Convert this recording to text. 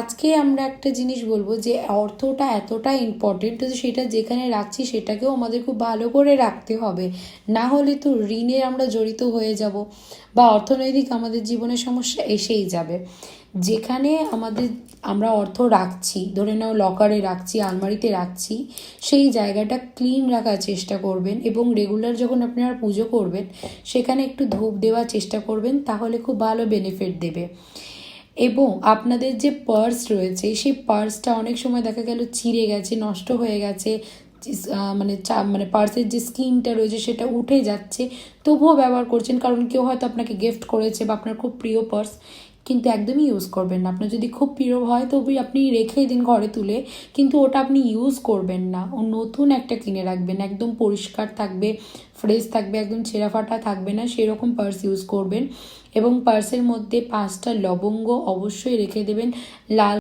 আজকে আমরা একটা জিনিস বলবো যে অর্থটা এতটা ইম্পর্টেন্ট, তো সেটা যেখানে রাখছি সেটাকেও আমাদের খুব ভালো করে রাখতে হবে, না হলে তো ঋণে আমরা জড়িত হয়ে যাব বা অর্থনৈতিক আমাদের জীবনে সমস্যা এসেই যাবে। যেখানে আমরা অর্থ রাখছি, ধরে নাও লকারে রাখছি, আলমারিতে রাখছি, সেই জায়গাটা ক্লিন রাখার চেষ্টা করবেন এবং রেগুলার যখন আপনারা পুজো করবেন সেখানে একটু ধূপ দেওয়ার চেষ্টা করবেন, তাহলে খুব ভালো বেনিফিট দেবে। এবং আপনাদের যে পার্স রয়েছে সেই পার্সটা অনেক সময় দেখা গেল ছিঁড়ে গেছে, নষ্ট হয়ে গেছে, মানে পার্সের যে স্কিনটা রয়েছে সেটা উঠে যাচ্ছে, তবুও ব্যবহার করছেন কারণ কেউ হয়তো আপনাকে গিফট করেছে বা আপনার খুব প্রিয় পার্স, কিন্তু একদমই ইউজ করবেন না। আপনার যদি খুব প্রিয় হয় তবেই আপনি রেখে দিন ঘরে তুলে, কিন্তু ওটা আপনি ইউজ করবেন না। ও নতুন একটা কিনে রাখবেন, একদম পরিষ্কার থাকবে, ফ্রেশ থাকবে, একদম ছেঁড়া ফাটা থাকবে না, সেরকম পার্স ইউজ করবেন। এবং পার্সের মধ্যে 5টা লবঙ্গ অবশ্যই রেখে দেবেন, লাল